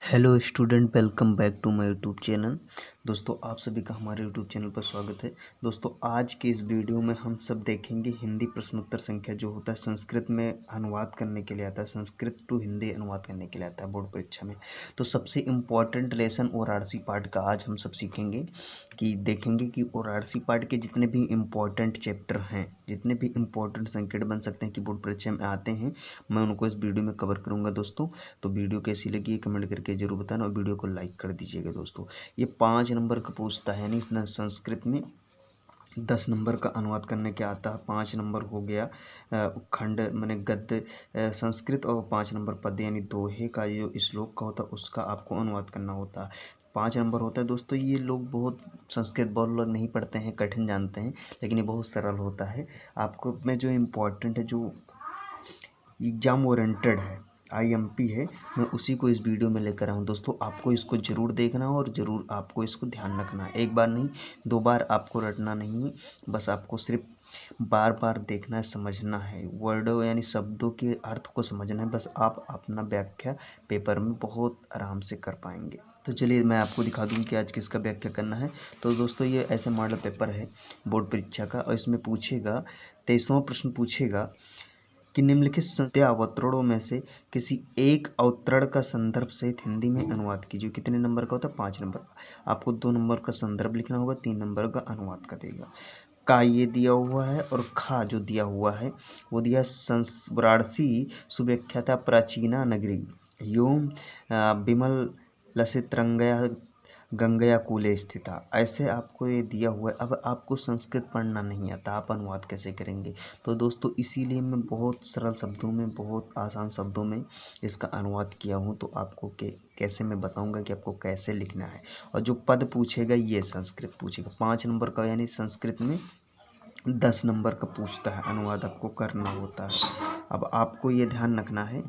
Hello student, welcome back to my YouTube channel. दोस्तों, आप सभी का हमारे यूट्यूब चैनल पर स्वागत है। दोस्तों, आज के इस वीडियो में हम सब देखेंगे हिंदी प्रश्नोत्तर संख्या जो होता है संस्कृत में अनुवाद करने के लिए आता है, संस्कृत टू हिंदी अनुवाद करने के लिए आता है बोर्ड परीक्षा में। तो सबसे इम्पॉर्टेंट लेसन वाराणसी पार्ट का आज हम सब सीखेंगे कि देखेंगे कि वाराणसी पार्ट के जितने भी इम्पॉर्टेंट चैप्टर हैं, जितने भी इम्पॉर्टेंट संकट बन सकते हैं कि बोर्ड परीक्षा में आते हैं, मैं उनको इस वीडियो में कवर करूँगा दोस्तों। तो वीडियो कैसी लगी कमेंट करके जरूर बताना और वीडियो को लाइक कर दीजिएगा दोस्तों। ये 5 नंबर का पूछता है, यानी संस्कृत में 10 नंबर का अनुवाद करने के आता है। 5 नंबर हो गया खंड माने गद्य संस्कृत, और 5 नंबर पद्य यानी दोहे का जो श्लोक का होता है उसका आपको अनुवाद करना होता है। 5 नंबर होता है दोस्तों। ये लोग बहुत संस्कृत बहुत लोग नहीं पढ़ते हैं, कठिन जानते हैं, लेकिन ये बहुत सरल होता है। आपको में जो इम्पोर्टेंट है, जो एग्ज़ाम ओरिएंटेड है, आईएमपी है, मैं उसी को इस वीडियो में लेकर आऊँ दोस्तों। आपको इसको ज़रूर देखना और ज़रूर आपको इसको ध्यान रखना है। एक बार नहीं, 2 बार आपको रटना नहीं है, बस आपको सिर्फ बार बार देखना है, समझना है, वर्डों यानी शब्दों के अर्थ को समझना है। बस आप अपना व्याख्या पेपर में बहुत आराम से कर पाएंगे। तो चलिए मैं आपको दिखा दूँ कि आज किसका व्याख्या करना है। तो दोस्तों, ये ऐसे मॉडल पेपर है बोर्ड परीक्षा का, और इसमें पूछेगा 23वां प्रश्न पूछेगा कि निम्नलिखित संस्कृत अवतरणों में से किसी एक अवतरण का संदर्भ सहित हिंदी में अनुवाद कीजिए। कितने नंबर का होता है? 5 नंबर का। आपको 2 नंबर का संदर्भ लिखना होगा, 3 नंबर का अनुवाद का देगा। का ये दिया हुआ है, और खा जो दिया हुआ है वो दिया वाराणसी सुव्याख्याता प्राचीना नगरी योम विमल लसितरंगया गंगया कूले स्थिता। ऐसे आपको ये दिया हुआ है। अब आपको संस्कृत पढ़ना नहीं आता, आप अनुवाद कैसे करेंगे? तो दोस्तों, इसीलिए मैं बहुत सरल शब्दों में, बहुत आसान शब्दों में इसका अनुवाद किया हूँ। तो आपको कैसे मैं बताऊँगा कि आपको कैसे लिखना है। और जो पद पूछेगा ये संस्कृत पूछेगा 5 नंबर का, यानी संस्कृत में 10 नंबर का पूछता है, अनुवाद आपको करना होता है। अब आपको ये ध्यान रखना है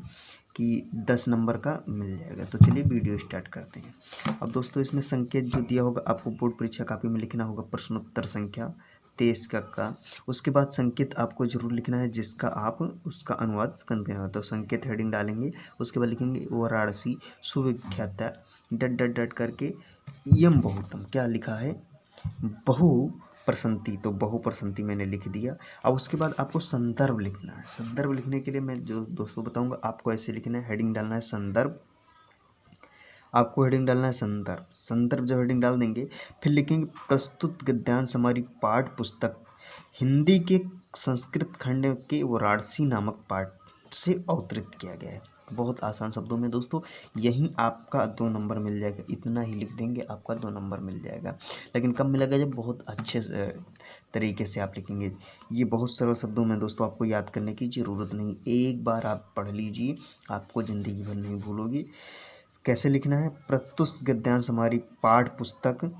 कि 10 नंबर का मिल जाएगा। तो चलिए वीडियो स्टार्ट करते हैं। अब दोस्तों, इसमें संकेत जो दिया होगा आपको बोर्ड परीक्षा कापी में लिखना होगा प्रश्नोत्तर संख्या 23 का। उसके बाद संकेत आपको जरूर लिखना है जिसका आप उसका अनुवाद कर देना। तो संकेत हेडिंग डालेंगे, उसके बाद लिखेंगे वाराणसी सुविख्याता डट डट डट करके यम बहुतम। क्या लिखा है? बहु प्रसंति। तो बहु प्रसंति मैंने लिख दिया। अब उसके बाद आपको संदर्भ लिखना है। संदर्भ लिखने के लिए मैं जो दोस्तों बताऊंगा, आपको ऐसे लिखना है, हेडिंग डालना है संदर्भ। आपको हेडिंग डालना है संदर्भ। संदर्भ जब हेडिंग डाल देंगे, फिर लिखेंगे प्रस्तुत गद्यांश हमारी पाठ्य पुस्तक हिंदी के संस्कृत खंड के वाराणसी नामक पाठ से अवतरित किया गया है। बहुत आसान शब्दों में दोस्तों, यहीं आपका 2 नंबर मिल जाएगा। इतना ही लिख देंगे, आपका 2 नंबर मिल जाएगा। लेकिन कब मिलेगा? जब बहुत अच्छे तरीके से आप लिखेंगे। ये बहुत सरल शब्दों में दोस्तों, आपको याद करने की ज़रूरत नहीं। एक बार आप पढ़ लीजिए, आपको ज़िंदगी भर नहीं भूलोगे। कैसे लिखना है? प्रस्तुत गद्यांश हमारी पाठ्य पुस्तक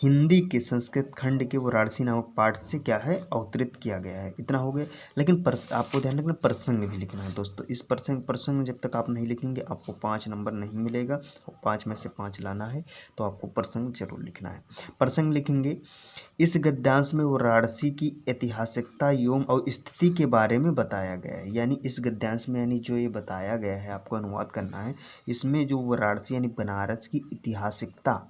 हिंदी के संस्कृत खंड के वाराणसी नामक पाठ से क्या है? अवतरित किया गया है। इतना हो गया। लेकिन आपको ध्यान रखना, प्रसंग भी लिखना है दोस्तों। इस प्रसंग जब तक आप नहीं लिखेंगे आपको 5 नंबर नहीं मिलेगा, और 5 में से 5 लाना है। तो आपको प्रसंग जरूर लिखना है। प्रसंग लिखेंगे, इस गद्यांश में वाराणसी की ऐतिहासिकता एवं और स्थिति के बारे में बताया गया है। यानी इस गद्यांश में, यानी जो ये बताया गया है आपको अनुवाद करना है, इसमें जो वाराणसी यानी बनारस की ऐतिहासिकता,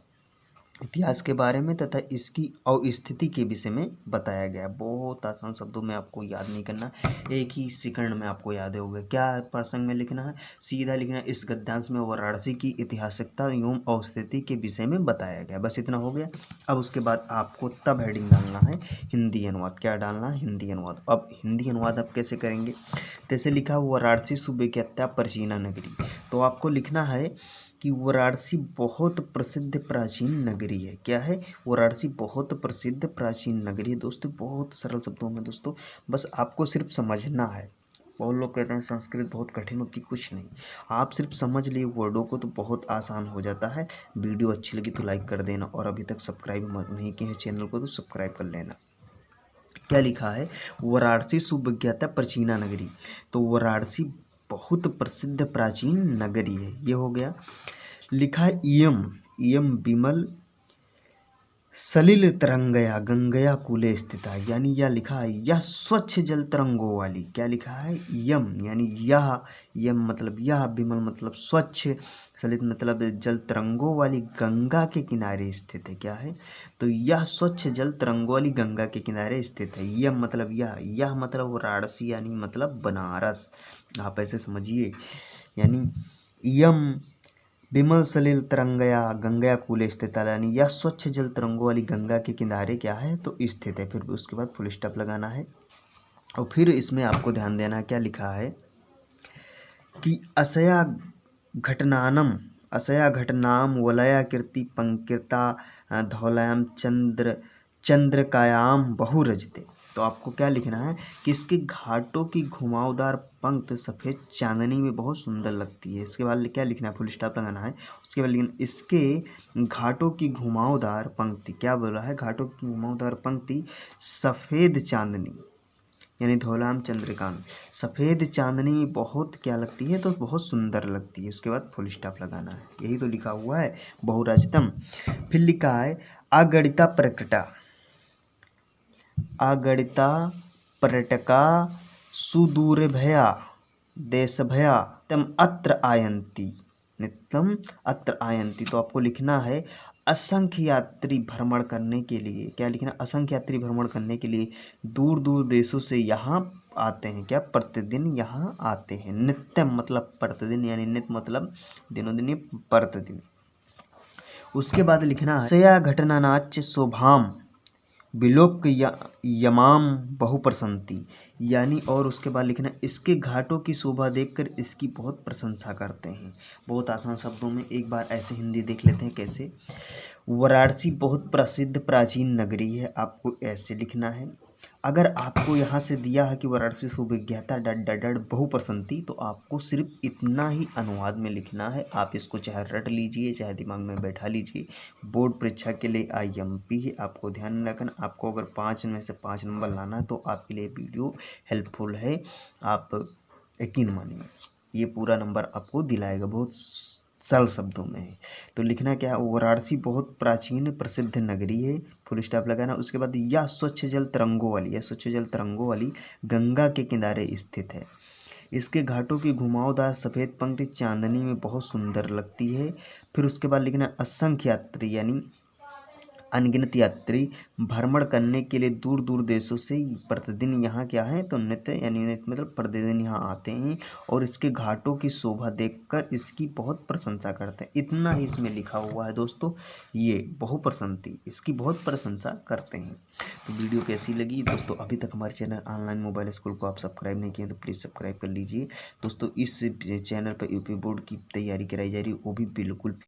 इतिहास के बारे में तथा इसकी और स्थिति के विषय में बताया गया। बहुत आसान शब्दों में आपको याद नहीं करना, एक ही सेकंड में आपको याद होगा। क्या प्रसंग में लिखना है? सीधा लिखना है, इस गद्यांश में वाराणसी की ऐतिहासिकता एवं और स्थिति के विषय में बताया गया। बस इतना हो गया। अब उसके बाद आपको तब हेडिंग डालना है हिंदी अनुवाद। क्या डालना है? हिंदी अनुवाद। अब हिंदी अनुवाद आप कैसे करेंगे? जैसे लिखा वाराणसी सुविख्याता प्राचीना नगरी। तो आपको लिखना है कि वाराणसी बहुत प्रसिद्ध प्राचीन नगरी है। क्या है? वाराणसी बहुत प्रसिद्ध प्राचीन नगरी है दोस्तों। बहुत सरल शब्दों में दोस्तों, बस आपको सिर्फ समझना है। बहुत लोग कहते हैं संस्कृत बहुत कठिन होती, कुछ नहीं, आप सिर्फ समझ लिए वर्डों को तो बहुत आसान हो जाता है। वीडियो अच्छी लगी तो लाइक कर देना, और अभी तक सब्सक्राइब नहीं किए हैं चैनल को तो सब्सक्राइब कर लेना। क्या लिखा है? वाराणसी सुविख्याता प्राचीना नगरी। तो वाराणसी बहुत प्रसिद्ध प्राचीन नगरी है, ये हो गया। लिखा है इयम, इयम विमल सलिल तरंगया गंगया कूले स्थिता, यानी यह लिखा है यह स्वच्छ जल तरंगों वाली, क्या लिखा है यम, यानी यह, यम मतलब यह, विमल मतलब स्वच्छ, सलित मतलब जल तरंगों वाली गंगा के किनारे स्थित है। क्या है, तो यह स्वच्छ जल तरंगों वाली गंगा के किनारे स्थित है। यम मतलब यह मतलब वाराणसी यानी मतलब बनारस, आप ऐसे समझिए। यानी यम विमल सलिल तरंगया गंगया कूले स्थित, यानी यह स्वच्छ जल तरंगों वाली गंगा के किनारे क्या है, तो स्थित है। फिर उसके बाद फुल स्टॉप लगाना है और फिर इसमें आपको ध्यान देना है क्या लिखा है कि असया घटनाम वलया कीर्ति पंकृता धौलायाम चंद्रकायाम बहुरजते। तो आपको क्या लिखना है कि इसके घाटों की घुमावदार पंक्ति सफ़ेद चांदनी में बहुत सुंदर लगती है। इसके बाद क्या लिखना है, फुल स्टॉप लगाना है। उसके बाद लिखना इसके घाटों की घुमावदार पंक्ति, क्या बोला है, घाटों की घुमावदार पंक्ति सफ़ेद चांदनी यानी धौलाम चंद्रकांत, सफ़ेद चांदनी में बहुत क्या लगती है, तो बहुत सुंदर लगती है। उसके बाद फुल स्टॉप लगाना है। यही तो लिखा हुआ है बहुराजितम। फिर लिखा है अगणिता पर्यटका सुदूर भया देश भया तम अत्र आयंती नित्यम अत्र आयंती। तो आपको लिखना है असंख्य यात्री भ्रमण करने के लिए, क्या लिखना, असंख्य यात्री भ्रमण करने के लिए दूर दूर देशों से यहाँ आते हैं, क्या प्रतिदिन यहाँ आते हैं। नित्यम मतलब प्रतिदिन, यानी नित्य मतलब दिनों दिन, प्रतिदिन। उसके बाद लिखना है सया घटना नाच शोभाम विलोक यमाम बहुप्रशंति, यानी और उसके बाद लिखना इसके घाटों की शोभा देखकर इसकी बहुत प्रशंसा करते हैं। बहुत आसान शब्दों में एक बार ऐसे हिंदी देख लेते हैं कैसे। वाराणसी बहुत प्रसिद्ध प्राचीन नगरी है, आपको ऐसे लिखना है। अगर आपको यहाँ से दिया है कि वाराणसी सुविख्याता डड बहुप्रशंति, तो आपको सिर्फ इतना ही अनुवाद में लिखना है। आप इसको चाहे रट लीजिए चाहे दिमाग में बैठा लीजिए। बोर्ड परीक्षा के लिए IMP है, आपको ध्यान में रखना। आपको अगर 5 में से 5 नंबर लाना है तो आपके लिए वीडियो हेल्पफुल है, आप यकीन मानिए ये पूरा नंबर आपको दिलाएगा। बहुत सरल शब्दों में है। तो लिखना क्या है, वाराणसी बहुत प्राचीन प्रसिद्ध नगरी है, फुल स्टॉप लगाना। उसके बाद यह स्वच्छ जल तरंगों वाली गंगा के किनारे स्थित है। इसके घाटों की घुमावदार सफ़ेद पंक्ति चांदनी में बहुत सुंदर लगती है। फिर उसके बाद लिखना असंख्य यात्री यानी अनगिनत यात्री भ्रमण करने के लिए दूर दूर देशों से प्रतिदिन यहाँ क्या है, तो नित्य यानी नित्य मतलब प्रतिदिन यहाँ आते हैं और इसके घाटों की शोभा देखकर इसकी बहुत प्रशंसा करते हैं। इतना ही इसमें लिखा हुआ है दोस्तों, ये बहुप्रशंति, इसकी बहुत प्रशंसा करते हैं। तो वीडियो कैसी लगी दोस्तों, अभी तक हमारे चैनल ऑनलाइन मोबाइल स्कूल को आप सब्सक्राइब नहीं किए तो प्लीज़ सब्सक्राइब कर लीजिए दोस्तों। इस चैनल पर UP बोर्ड की तैयारी कराई जा रही है, वो भी बिल्कुल